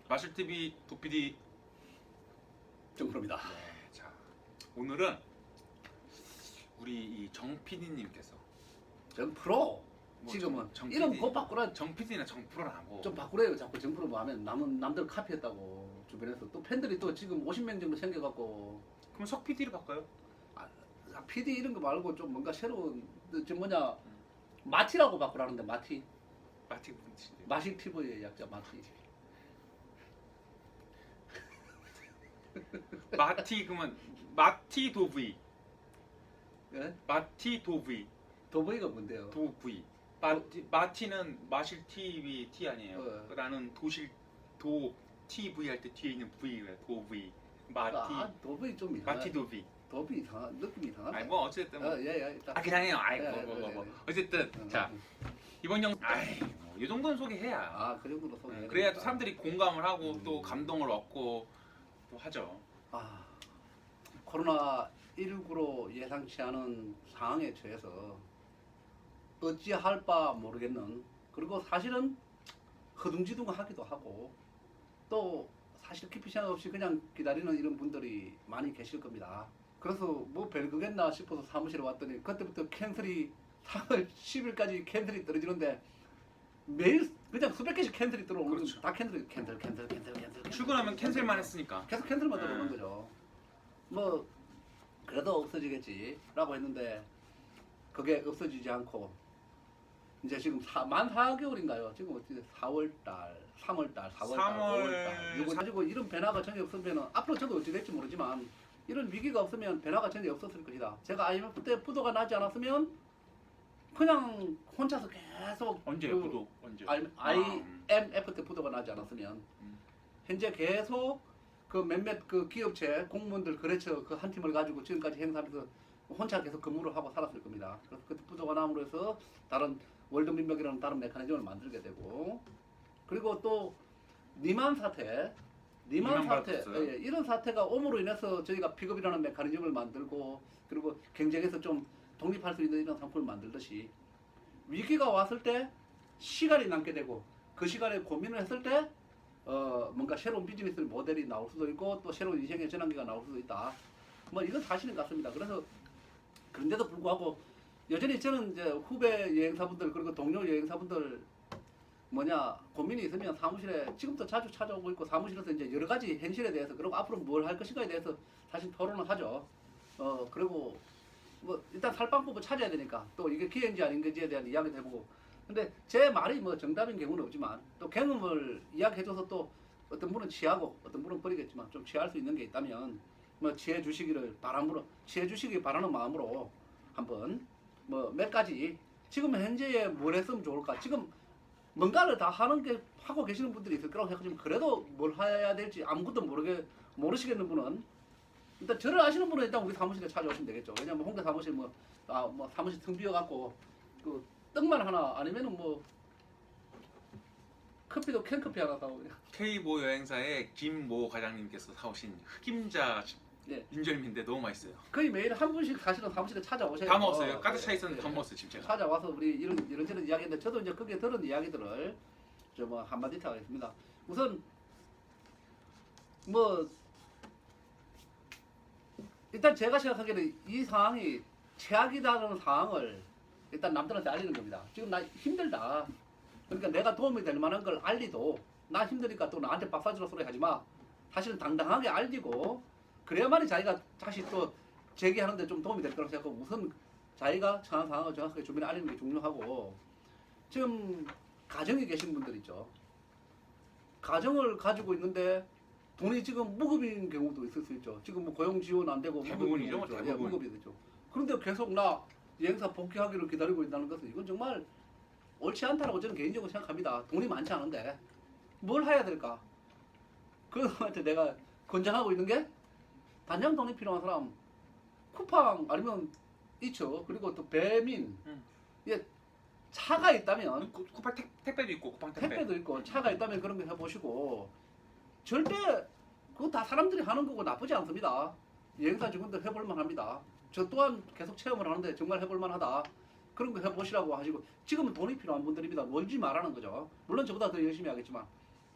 마실TV 도PD 정프로입니다. 네, 자 오늘은 우리 이 정 PD님께서 정프로 뭐 지금은 정 이름 PD. 곧 바꾸라. 정 PD나 정프로라고 좀 바꾸래요. 자꾸 정프로 뭐 하면 남들 카피했다고 주변에서 또 팬들이 또 지금 50명 정도 생겨갖고 그럼 석 PD로 바꿔요? PD 이런 거 말고 좀 뭔가 새로운 좀 뭐냐 마티라고 바꾸라는데 마티 마티 분이신데 마식 TV의 약자 마티. 마티 그러면 마티 도V 예? 마티 도V 도보이가 뭔데요? 도V 마티는 마실TV T 아니에요? 나는 도실 도 TV 할 때 뒤에 있는 V가 도V 마티 도보이 좀 이상하. 마티 도V 도비 이상한 느낌이 이상하네. 아니 뭐 어쨌든 뭐. 예예 일단. 그냥해요. 아이 예, 뭐. 예, 예. 어쨌든 자 이번 영상 이 정도는 소개해야 그 정도로 소개. 그래야 또 사람들이 공감을 하고 또 감동을 얻고 또 하죠. 코로나 19로 예상치 않은 상황에 처해서 어찌할 바 모르겠는, 그리고 사실은 허둥지둥하기도 하고 또 사실 깊이 생각 없이 그냥 기다리는 이런 분들이 많이 계실 겁니다. 그래서 뭐 별거겠나 싶어서 사무실에 왔더니 그때부터 캔슬이 3월 10일까지 캔슬이 떨어지는데 매일 그냥 수백 개씩 캔슬이 들어오는 거죠. 그렇죠. 다 캔슬. 출근하면 캔슬만 했으니까. 계속 캔슬만 들어오는 거죠. 뭐 그래도 없어지겠지라고 했는데 그게 없어지지 않고 이제 지금 만 4개월인가요? 지금 어떻게 4월달, 3월달, 4월달, 5월달 이거 가지고 이런 변화가 전혀 없으면 앞으로 저도 어찌 될지 모르지만 이런 위기가 없으면 변화가 전혀 없었을 것이다. 제가 IMF 때 부도가 나지 않았으면 그냥 혼자서 계속 언제 부도 언제? IMF 때 부도가 나지 않았으면 현재 계속 그 몇몇 그 기업체 공무원들 거래처 그 한 팀을 가지고 지금까지 행사하면서 혼자 계속 근무를 하고 살았을 겁니다. 그래서 그때 부도가 남으로 해서 다른 월드민맥이라는 다른 메커니즘을 만들게 되고, 그리고 또 리만 사태 받았어요? 예, 이런 사태가 옴으로 인해서 저희가 픽업이라는 메커니즘을 만들고 그리고 경쟁에서 좀 독립할 수 있는 이런 상품을 만들듯이 위기가 왔을 때 시간이 남게 되고 그 시간에 고민을 했을 때 뭔가 새로운 비즈니스 모델이 나올 수도 있고 또 새로운 인생의 전환기가 나올 수도 있다. 뭐 이건 사실인 것 같습니다. 그래서 그런데도 불구하고 여전히 저는 이제 후배 여행사분들 그리고 동료 여행사분들 고민이 있으면 사무실에 지금도 자주 찾아오고 있고 사무실에서 이제 여러 가지 현실에 대해서 그리고 앞으로 뭘 할 것인가에 대해서 사실 토론을 하죠. 그리고 뭐 일단 살 방법을 찾아야 되니까 또 이게 기회인지 아닌지에 대한 이야기도 해보고. 근데 제 말이 뭐 정답인 경우는 없지만 또 경험을 이야기해줘서 또 어떤 분은 취하고 어떤 분은 버리겠지만 좀 취할 수 있는 게 있다면 뭐 취해 주시기를 바라는 마음으로 한번 뭐 몇 가지 지금 현재에 뭘 했으면 좋을까, 지금 뭔가를 다 하고 계시는 분들이 있을 거라고 생각하지만 그래도 뭘 해야 될지 아무것도 모르시겠는 분은 일단 저를 아시는 분은 일단 우리 사무실에 찾아오시면 되겠죠. 왜냐면 홍대 사무실 뭐 사무실 텅 비어갖고 그 떡만 하나 아니면은 뭐 커피도 캔커피 하나 사오고. K모 여행사의 김모 과장님께서 사오신 흑임자 예. 인절미인데 너무 맛있어요. 거의 매일 한 분씩 사실은 사무실에 찾아오셔요. 다 먹었어요. 가득 차 있었는데 다 예. 먹었어요 지금 제가. 찾아와서 우리 이런저런 이야기인데 저도 이제 거기에 들은 이야기들을 좀 한마디 하겠습니다. 우선 뭐 일단 제가 생각하기에는 이 상황이 최악이다라는 상황을 일단 남들한테 알리는 겁니다. 지금 나 힘들다. 그러니까 내가 도움이 될 만한 걸 알리도 나 힘드니까 또 나한테 박사주로 소리 하지 마. 사실은 당당하게 알리고 그래야만이 자기가 다시 또 재기하는데 좀 도움이 될 거라고 생각하고 우선 자기가 처한 상황을 정확하게 주변에 알리는 게 중요하고, 지금 가정에 계신 분들 있죠. 가정을 가지고 있는데 돈이 지금 무급인 경우도 있을 수 있죠. 지금 뭐 고용 지원 안 되고 대부분이죠, 무급인 경우도 있죠. 대부분. 예, 무급이 되죠. 그런데 계속 나 여행사 복귀하기를 기다리고 있다는 것은 이건 정말 옳지 않다라고 저는 개인적으로 생각합니다. 돈이 많지 않은데 뭘 해야 될까? 그한테 내가 권장하고 있는 게 단장 돈이 필요한 사람 쿠팡 아니면 있죠. 그리고 또 배민 예, 차가 있다면 쿠팡 택배도 있고 쿠팡 택배. 택배도 있고 차가 있다면 그런 거 해보시고, 절대 그거 다 사람들이 하는 거고 나쁘지 않습니다. 여행사 직원들 해볼만 합니다. 저 또한 계속 체험을 하는데 정말 해볼만 하다. 그런 거 해보시라고 하시고, 지금은 돈이 필요한 분들입니다. 멀지 말라는 거죠. 물론 저보다 더 열심히 하겠지만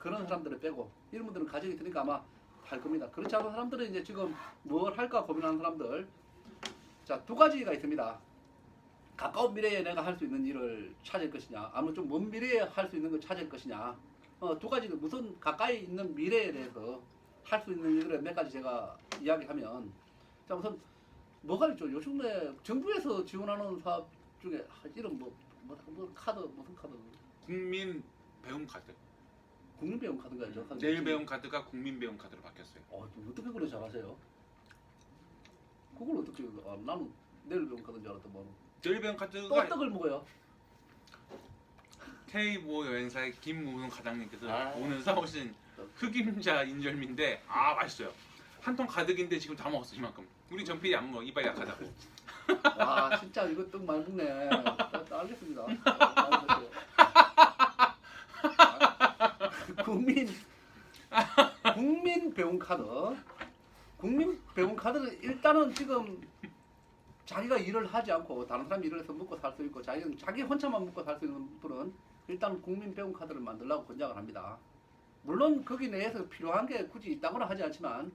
그런 사람들을 빼고 이런 분들은 가정이 있으니까 아마 할 겁니다. 그렇지 않은 사람들은 이제 지금 뭘 할까 고민하는 사람들 자, 두 가지가 있습니다. 가까운 미래에 내가 할 수 있는 일을 찾을 것이냐 아니면 좀 먼 미래에 할 수 있는 걸 찾을 것이냐 두 가지는 무슨 가까이 있는 미래에 대해서 할 수 있는 일을 몇 가지 제가 이야기하면 자 우선 뭐가 있죠? 요즘에 정부에서 지원하는 사업 중에 이런 뭐 카드 무슨 카드 국민 배움 카드. 국민배움 카드가 있죠. 내일 배움 카드가 국민 배움 카드로 바뀌었어요. 어떻게 그걸 잘하세요? 그걸 어떻게 나는 내일 배움 카드인 줄 알았더만 내일 배움 또 카드가 떡을 먹어요. K모 여행사의 김무훈 과장님께서 아. 오늘 사오신 흑임자 인절미인데 맛있어요. 한 통 가득인데 지금 다 먹었어 이만큼. 우리 전필이 안 먹어 이빨 약하다고. 와 진짜 이거 떡 많이 먹네. 알겠습니다. 국민 배움 카드. 국민 배움 카드는 일단은 지금 자기가 일을 하지 않고 다른 사람이 일을 해서 먹고 살 수 있고 자기 혼자만 먹고 살 수 있는 분은 일단 국민 배움 카드를 만들려고 권장을 합니다. 물론 거기 내에서 필요한 게 굳이 있다고는 하지 않지만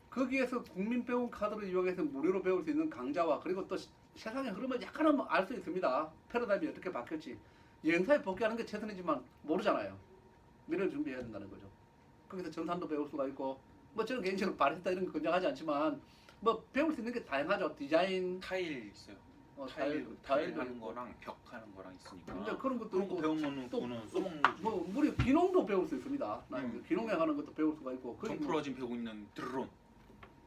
거기에서 국민 배움 카드를 이용해서 무료로 배울 수 있는 강좌와 그리고 또 세상의 흐름을 약간은 알 수 있습니다. 패러다임이 어떻게 바뀔지. 여행사에 복귀하는 게 최선이지만 모르잖아요. 미래를 준비해야 된다는 거죠. 거기서 정산도 배울 수가 있고 뭐 저는 개인적으로 바리스타 이런 거 권장하지 않지만 뭐 배울 수 있는 게 다양하죠. 디자인, 타일 있어요. 타일 하는 거랑 벽 하는 거랑 있으니까. 이제 그런 것도 그런 거 있고 배우면은 또 그거는 써먹는 거지. 뭐 무료 기농도 배울 수 있습니다. 기농에 하는 것도 배울 수가 있고 정프로진 배우고 있는 드론.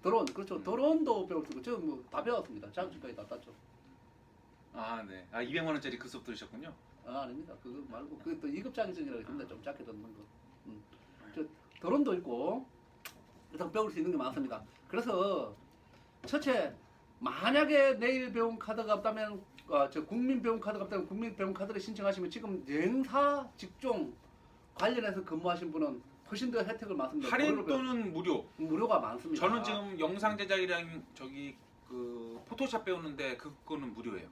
드론 그렇죠. 드론도 배울 수 있고 저는 뭐 다 배웠습니다. 자격증까지 다 땄죠. 아 네. 200만 원짜리 그 수업 들으셨군요. 아닙니다. 그거 말고 그게 또 2급 자격증이라고 있습니다. 좀 작게 듣는 거. 저 드론도 있고 일단 배울 수 있는 게 많습니다. 그래서 첫째 만약에 내일 배움 카드가 없다면 저 국민 배움 카드가 없다면 국민 배움 카드를 신청하시면 지금 여행사 직종 관련해서 근무하신 분은 훨씬 더 혜택을 많습니다. 할인 또는 무료가 많습니다. 저는 지금 영상 제작이랑 저기 그 포토샵 배우는데 그거는 무료예요.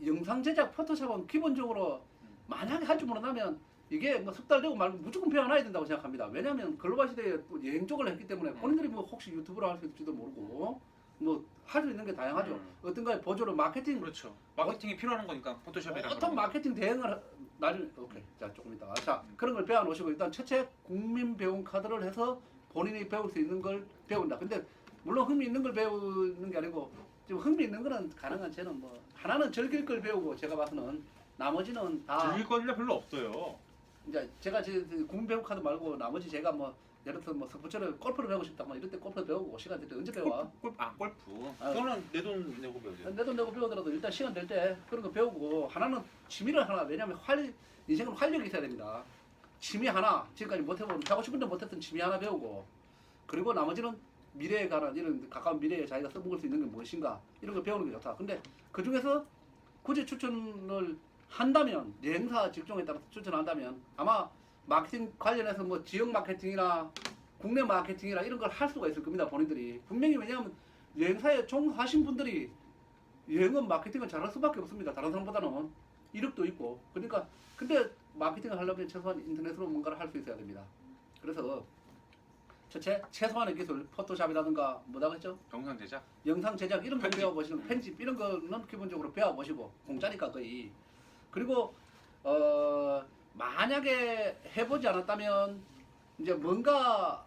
영상 제작 포토샵은 기본적으로 만약에 할 줄 모른다면 이게 뭐 석 달 되고 말고 무조건 배워놔야 된다고 생각합니다. 왜냐하면 글로벌 시대에 또 여행 쪽을 했기 때문에 본인들이 뭐 혹시 유튜브로 할 수 있을지도 모르고 뭐 할 수 있는 게 다양하죠. 어떤가에 보조로 마케팅 그렇죠. 마케팅이 필요한 거니까 포토샵이랑 어떤 마케팅 대응을 나중에 오케이 자 조금 이따 자 그런 걸 배워 놓으시고 일단 첫째 국민 배움 카드를 해서 본인이 배울 수 있는 걸 배운다. 근데 물론 흥미 있는 걸 배우는 게 아니고 지금 흥미 있는 거는 가능한 쟤는 뭐 하나는 즐길 걸 배우고 제가 봐서는 나머지는 다 즐길 거는 별로 없어요. 이제 제가 국민 배움 카드 말고 나머지 제가 뭐 예를 들어서 뭐 스포츠를 골프를 배우고 싶다 뭐 이럴 때 골프 배우고 시간 될 때 언제 배워? 골프. 아. 그거는 내 돈 내고 배우죠. 내 돈 내고 배우더라도 일단 시간 될 때 그런 거 배우고 하나는 취미를 하나 왜냐면 인생은 활력이 있어야 됩니다. 취미 하나 지금까지 못 해본 하고 싶은데 못했던 취미 하나 배우고 그리고 나머지는 미래에 관한 이런 가까운 미래에 자기가 써먹을 수 있는 게 무엇인가 이런 걸 배우는 게 좋다. 근데 그 중에서 굳이 추천을 한다면 여행사 직종에 따라서 추천한다면 아마 마케팅 관련해서 뭐 지역 마케팅이나 국내 마케팅이나 이런 걸 할 수가 있을 겁니다. 본인들이 분명히 왜냐하면 여행사에 종사하신 분들이 여행은 마케팅을 잘할 수밖에 없습니다. 다른 사람보다는 이력도 있고 그러니까 근데 마케팅을 하려면 최소한 인터넷으로 뭔가를 할 수 있어야 됩니다. 그래서 첫째 최소한의 기술 포토샵이라든가 뭐라고 했죠? 영상 제작. 영상 제작 이런 거 편집. 배워보시는 편집 이런 거는 기본적으로 배워보시고 공짜니까 거의 그리고 만약에 해보지 않았다면 이제 뭔가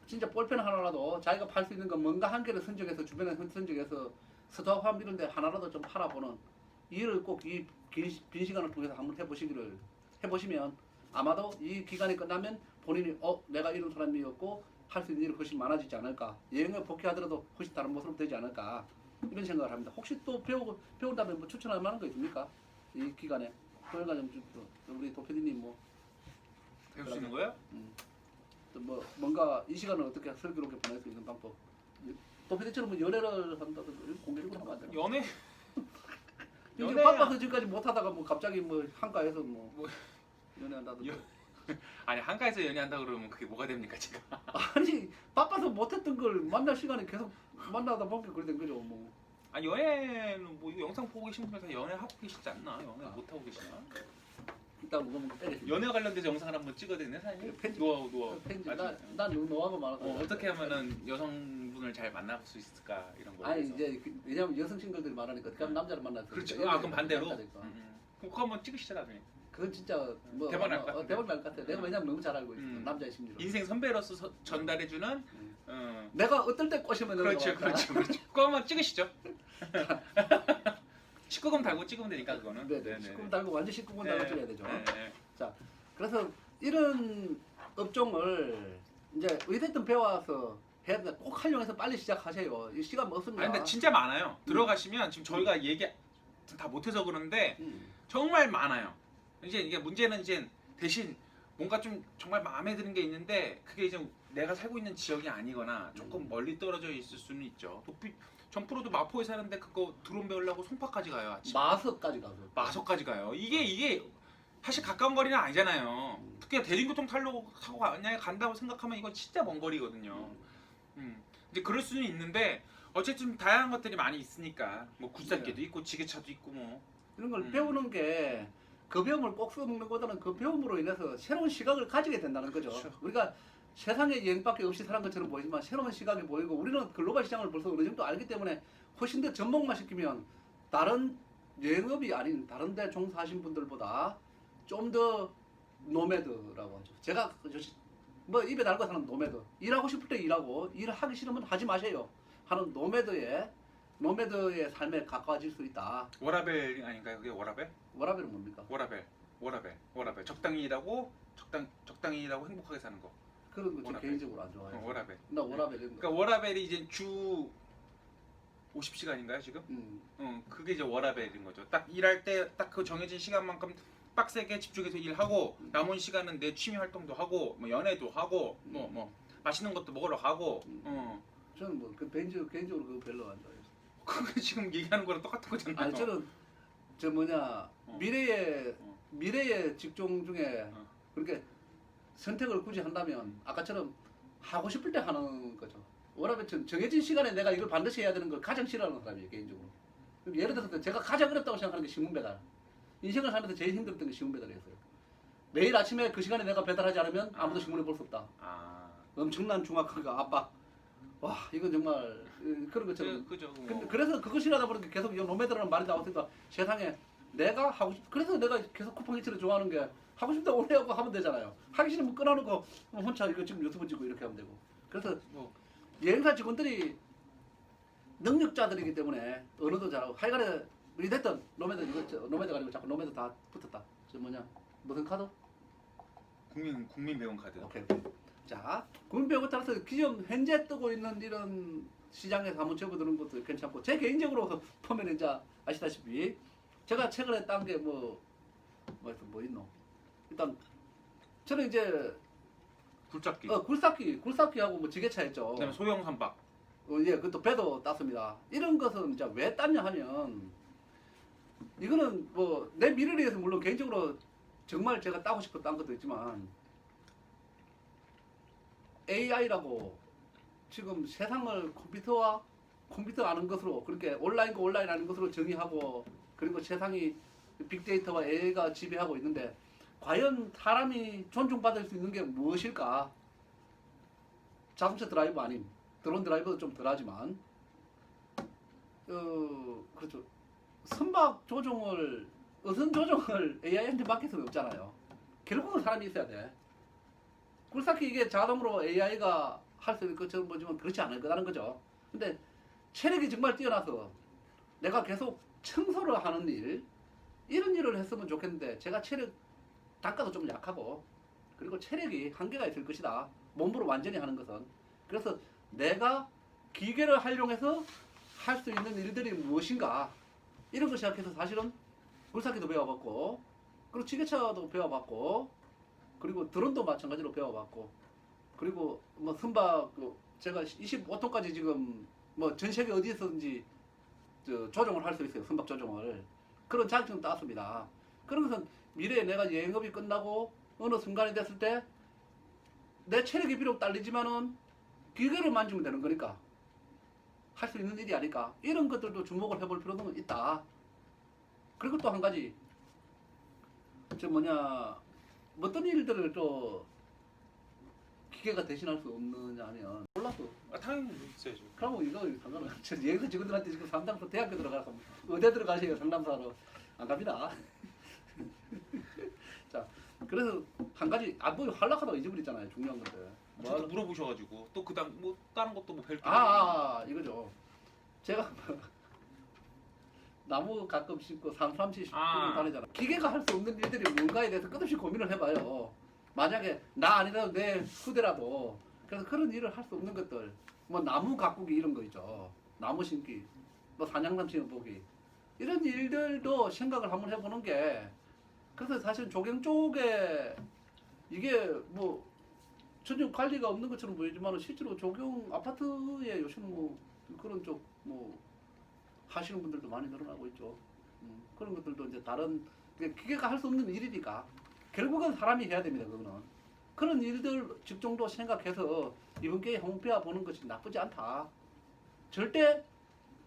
진짜 볼펜 하나라도 자기가 팔 수 있는 거 뭔가 한 개를 선정해서 주변에 선정해서 스토어팜 이런 데 하나라도 좀 팔아보는 일을 꼭 이 빈 시간을 통해서 한번 해보시면 아마도 이 기간이 끝나면 본인이 내가 이런 사람이었고 할 수 있는 일이 훨씬 많아지지 않을까 여행을 복귀하더라도 훨씬 다른 모습으로 되지 않을까 이런 생각을 합니다. 혹시 또 배운다면 뭐 추천할 만한 거 있습니까? 이 기간에 그러니까 우리 도피디님 뭐 배울 수 있는 거예요? 또 뭐 뭔가 이 시간을 어떻게 슬기롭게 보낼 수 있는 방법 도피디처럼 뭐 연애를 한다든지 공개적으로 하면 안 되나? 연애? 요즘 연애야. 바빠서 지금까지 못하다가 뭐 갑자기 뭐 한가해서 뭐 연애한다든지 아니 한가에서 연애한다 그러면 그게 뭐가 됩니까 지금? 아니 바빠서 못했던 걸 만날 시간에 계속 만나다 보니까 그래 된 거죠 뭐. 아 연애는 뭐 이거 영상 보고 계신 분들 다 연애 하고 계시지 않나? 연애 못 하고 계시나? 일단 먹으면 빼겠습니다. 연애 관련돼서 영상을 한번 찍어야 되네 사장님. 편집. 노하우. 편집. 나중에. 난 노하고 말아서. 어떻게 하면은 여성분을 잘 만날 수 있을까 이런 거. 아니 이제 왜냐면 여성 싱글들이 말하니까 그럼 남자를 만나서. 그렇죠. 그럼 반대로. 그거 한번 찍으시죠 나중에. 그건 진짜 뭐 대박 날것 같은데. 대박 날 것 같아. 내가 왜냐면 너무 잘 알고 있어. 음. 남자의 심리를. 인생 선배로서 전달해주는. 내가 어떨 때 꼬시면 그렇죠. 그거 한번 찍으시죠. 19금 달고 찍으면 되니까 그거는. 네네. 19금 달고 완전 19금 달고 찍어야 되죠. 네. 자, 그래서 이런 업종을 이제 어디든 배워서 해야 된다. 꼭 활용해서 빨리 시작하세요. 이 시간 없습니다. 아니 근데 진짜 많아요. 들어가시면 지금 저희가 얘기 다 못해서 그러는데 음. 정말 많아요. 이제 이게 문제는 이제 대신 뭔가 좀 정말 마음에 드는 게 있는데 그게 이제 내가 살고 있는 지역이 아니거나 조금 멀리 떨어져 있을 수는 있죠. 도피 정프로도 마포에 사는데 그거 드론 배우려고 송파까지 가요. 아침. 마석까지 가서. 마석까지 가요. 이게 사실 가까운 거리는 아니잖아요. 특히 대중교통 타고 만약에 간다고 생각하면 이건 진짜 먼 거리거든요. 이제 그럴 수는 있는데 어쨌든 다양한 것들이 많이 있으니까 뭐 굴삭기도 있고 지게차도 있고 뭐 이런 걸 배우는 게 그 배움을 꼭 써먹는 것보다는 그 배움으로 인해서 새로운 시각을 가지게 된다는 거죠. 그렇죠. 우리가 세상에 여행밖에 없이 살은 것처럼 보이지만 새로운 시각이 보이고 우리는 글로벌 시장을 벌써 어느 정도 알기 때문에 훨씬 더 접목만 시키면 다른 여행업이 아닌 다른 데 종사하신 분들보다 좀 더 노매드라고 하죠. 제가 뭐 입에 달고 사는 노매드. 일하고 싶을 때 일하고 일하기 싫으면 하지 마세요. 하는 노매드의 삶에 가까워질 수 있다. 워라벨 아닌가요? 그게 워라벨? 워라벨은 뭡니까? 워라벨. 적당히 일하고 적당히 일하고 행복하게 사는 거. 그런 거 저 워라벨. 개인적으로 안 좋아해요. 워라벨. 나 워라벨 이런 거. 그러니까 워라벨이 이제 주 50시간인가요 지금? 그게 이제 워라벨인 거죠. 딱 일할 때 딱 그 정해진 시간만큼 빡세게 집중해서 일하고 남은 시간은 내 취미 활동도 하고 뭐 연애도 하고 뭐 맛있는 것도 먹으러 가고. 저는 뭐 그 개인적으로 그거 별로 안 좋아해요. 그게 지금 얘기하는 거랑 똑같은 거잖아요. 아니 저는 미래의 직종 중에 그렇게 선택을 굳이 한다면 아까처럼 하고 싶을 때 하는 거죠. 워라벨 정해진 시간에 내가 이걸 반드시 해야 되는 걸 가장 싫어하는 사람이에요 개인적으로. 예를 들어서 제가 가장 어렵다고 생각하는 게 신문 배달. 인생을 살면서 제일 힘들었던 게 신문 배달이었어요. 매일 아침에 그 시간에 내가 배달하지 않으면 아무도 신문을 볼 수 없다. 엄청난 중압감과 압박. 와 이건 정말 그런 것처럼. 그죠. 그래서 그거 싫어하다 보니까 계속 이 노매드라는 말이 나왔으니까 세상에 내가 하고 싶. 그래서 내가 계속 쿠팡이츠를 좋아하는 게 하고 싶다 오래 하고 하면 되잖아요. 하기 싫으면 끊어놓고 혼자 이거 지금 유튜브 찍고 이렇게 하면 되고. 그래서 여행사 직원들이 능력자들이기 때문에 언어도 잘하고 하여간에 우리 됐던 노매드가 아니고 자꾸 노매드 다 붙었다. 저 뭐냐 무슨 카드? 국민 배움 카드. 오케이. 자 국민 배움에 따라서 기존 현재 뜨고 있는 이런 시장에서 한번 접어드는 것도 괜찮고 제 개인적으로 보면 이제 아시다시피 제가 최근에 딴 게 뭐 있노? 일단 저는 이제 굴착기. 굴삭기하고 뭐 지게차 했죠. 그다음에 소형 선박. 예, 그것도 배도 땄습니다. 이런 것은 이제 왜 땄냐 하면 이거는 뭐 내 미래를 위해서 물론 개인적으로 정말 제가 따고 싶어 딴 것도 있지만 AI라고 지금 세상을 컴퓨터 아는 것으로 그렇게 온라인 아는 것으로 정의하고 그리고 세상이 빅데이터와 AI가 지배하고 있는데 과연 사람이 존중받을 수 있는 게 무엇일까? 자동차 드라이브 아님 드론 드라이버도 좀 덜하지만 그렇죠. 선박 조종을 어선 조종을 AI한테 맡길 수는 없잖아요. 결국은 사람이 있어야 돼. 굴삭기 이게 자동으로 AI가 할 수 있는 것처럼 보지만 그렇지 않을 거라는 거죠. 근데 체력이 정말 뛰어나서 내가 계속 청소를 하는 이런 일을 했으면 좋겠는데 제가 체력 단가도 좀 약하고 그리고 체력이 한계가 있을 것이다. 몸으로 완전히 하는 것은. 그래서 내가 기계를 활용해서 할 수 있는 일들이 무엇인가 이런 걸 생각해서 사실은 굴삭기도 배워봤고 그리고 지게차도 배워봤고 그리고 드론도 마찬가지로 배워봤고 그리고 뭐 선박 제가 25톤까지 지금 뭐 전 세계 어디에서든지 조종을 할 수 있어요. 선박 조종을. 그런 자격증 땄습니다. 그런 것은 미래에 내가 여행업이 끝나고 어느 순간이 됐을 때 내 체력이 비록 딸리지만은 기계를 만지면 되는 거니까 할 수 있는 일이 아닐까. 이런 것들도 주목을 해볼 필요는 있다. 그리고 또 한 가지 저 어떤 일들을 또 기계가 대신할 수 없느냐 하면 몰라도 당연히 있어야죠. 그러면 이거 상관없죠. 여기서 직원들한테 지금 상담소 대학교 들어가서 의대 들어가세요 상담사로 안 갑니다. 자 그래서 한 가지 뭐 한락하다가 잊어버렸잖아요 중요한 건데. 저도 물어보셔가지고 또 그다음 뭐 다른 것도 뭐 별도. 이거죠. 제가 나무 가끔 심고 산삼시 심고 아. 다니잖아. 기계가 할 수 없는 일들이 뭔가에 대해서 끝없이 고민을 해봐요. 만약에 나 아니라도 내 후대라도 그래서 그런 일을 할 수 없는 것들 뭐 나무 가꾸기 이런 거 있죠. 나무 심기, 뭐 사냥감 심어보기 이런 일들도 생각을 한번 해보는 게 그래서 사실 조경 쪽에 이게 뭐 전혀 관리가 없는 것처럼 보이지만 실제로 조경 아파트에 요즘 뭐 그런 쪽 뭐 하시는 분들도 많이 늘어나고 있죠. 그런 것들도 이제 다른 기계가 할 수 없는 일이니까 결국은 사람이 해야 됩니다. 그거는 그런 일들 직종도 생각해서 이번 기회에 한번 배워보는 것이 나쁘지 않다. 절대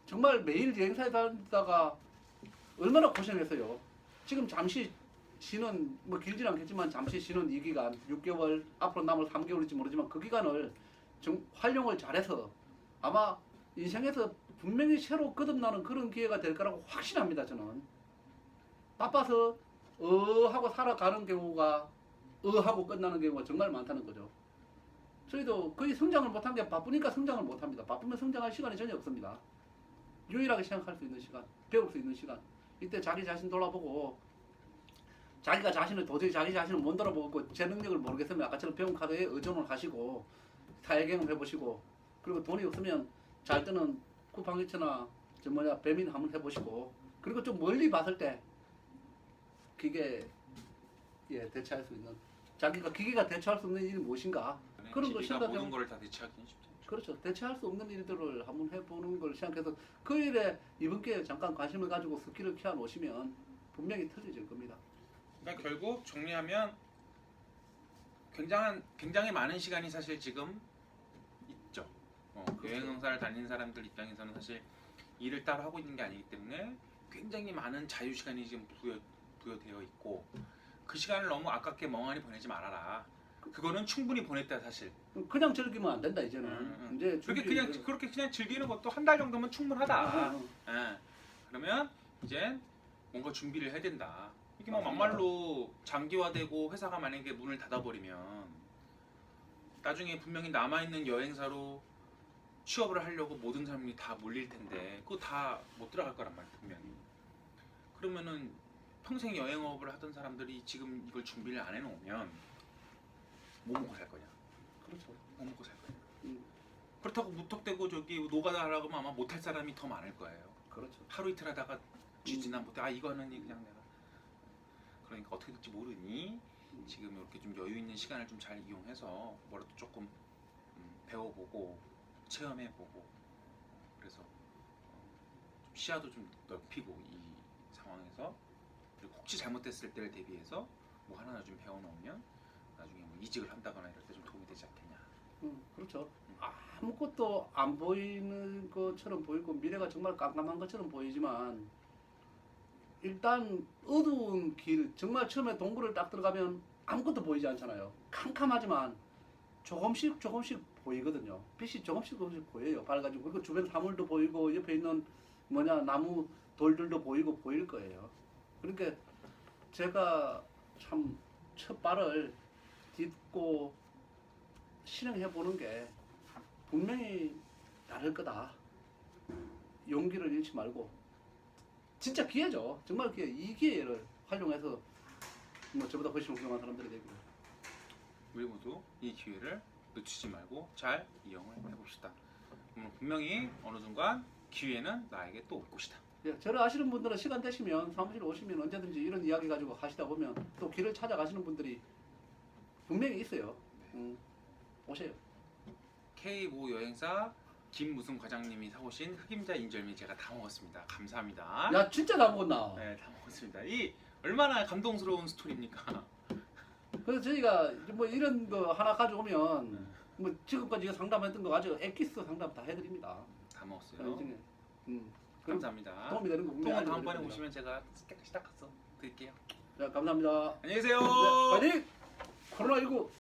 정말 매일 여행사에 다니다가 얼마나 고생했어요. 지금 잠시 쉬는 뭐 길진 않겠지만 잠시 쉬는 이 기간 6개월 앞으로 남을 3개월일지 모르지만 그 기간을 좀 활용을 잘해서 아마 인생에서 분명히 새로 거듭나는 그런 기회가 될 거라고 확신합니다. 저는 바빠서 하고 살아가는 경우가 하고 끝나는 경우가 정말 많다는 거죠. 저희도 거의 성장을 못한 게 바쁘니까 성장을 못합니다. 바쁘면 성장할 시간이 전혀 없습니다. 유일하게 생각할 수 있는 시간, 배울 수 있는 시간. 이때 자기 자신 돌아보고 자기가 자신을 도저히 자기 자신을 못 돌아보고 제 능력을 모르겠으면 아까처럼 배운 카드에 의존을 하시고 사회경험 해보시고 그리고 돈이 없으면 잘 때는 쿠팡이츠나 배민 한번 해보시고 그리고 좀 멀리 봤을 때 기계 대체할 수 있는 자기가 기계가 대체할 수 없는 일이 무엇인가 그런 걸 기계가 생각해 모든 걸 다 대체하기는 쉽지 않죠. 그렇죠. 대체할 수 없는 일들을 한번 해보는 걸 생각해서 그 일에 이번 기회에 잠깐 관심을 가지고 스킬을 키워 놓으시면 분명히 틀려질 겁니다. 그러니까 결국 정리하면 굉장히 많은 시간이 사실 지금 있죠. 여행사를 다니는 사람들 입장에서는 사실 일을 따로 하고 있는 게 아니기 때문에 굉장히 많은 자유 시간이 지금 부여되어 있고 그 시간을 너무 아깝게 멍하니 보내지 말아라. 그거는 충분히 보냈다 사실. 그냥 즐기면 안 된다 이제는. 이제 그렇게 그냥 즐기는 것도 한 달 정도면 충분하다. 예. 그러면 이제 뭔가 준비를 해야 된다. 이게 뭐 막말로 장기화되고 회사가 만약에 문을 닫아버리면 나중에 분명히 남아있는 여행사로 취업을 하려고 모든 사람이 다 몰릴 텐데 그거 다 못 들어갈 거란 말이야 분명히. 그러면은 평생 여행업을 하던 사람들이 지금 이걸 준비를 안 해놓으면 뭐 먹고 살 거냐? 그렇죠. 뭐 먹고 살 거냐? 그렇다고 무턱대고 저기 노가다 하라고 하면 아마 못할 사람이 더 많을 거예요. 그렇죠. 하루 이틀 하다가 쥐지난 못해. 이거는 그냥 내가 그러니까 어떻게 될지 모르니 지금 이렇게 좀 여유 있는 시간을 좀 잘 이용해서 뭐라도 조금 배워보고 체험해보고 그래서 좀 시야도 좀 넓히고 이 상황에서 그리고 혹시 잘못됐을 때를 대비해서 뭐 하나 좀 배워놓으면 나중에 뭐 이직을 한다거나 이럴 때 좀 도움이 되지 않겠냐. 그렇죠. 아무것도 안 보이는 것처럼 보이고 미래가 정말 깜깜한 것처럼 보이지만 일단 어두운 길 정말 처음에 동굴을 딱 들어가면 아무것도 보이지 않잖아요. 캄캄하지만 조금씩 보이거든요. 빛이 조금씩 보여요. 밝아지고 그리고 주변 사물도 보이고 옆에 있는 나무 돌들도 보이고 보일 거예요. 그러니까 제가 참 첫 발을 딛고 실행해 보는 게 분명히 다를 거다. 용기를 잃지 말고 진짜 기회죠. 정말 기회. 이 기회를 활용해서 저보다 훨씬 훌륭한 사람들이 되기를. 우리 모두 이 기회를 놓치지 말고 잘 이용을 해봅시다. 분명히 어느 순간 기회는 나에게 또 올 것이다. 예, 저를 아시는 분들은 시간 되시면 사무실 오시면 언제든지 이런 이야기 가지고 하시다 보면 또 길을 찾아가시는 분들이 분명히 있어요. 오세요. K5 여행사 김무승 과장님이 사오신 흑임자 인절미 제가 다 먹었습니다. 감사합니다. 야 진짜 다 먹었나? 네, 다 먹었습니다. 이 얼마나 감동스러운 스토리입니까? 그래서 저희가 뭐 이런 거 하나 가져오면 뭐 지금까지 상담했던 거 가지고 엑기스 상담 다 해드립니다. 다 먹었어요. 음. 감사합니다. 도움이 되는 거 통은 다음번에 오시면 제가 깨끗이 닦아서 드릴게요. 자, 감사합니다. 안녕히 계세요. 네, 파이팅! 코로나19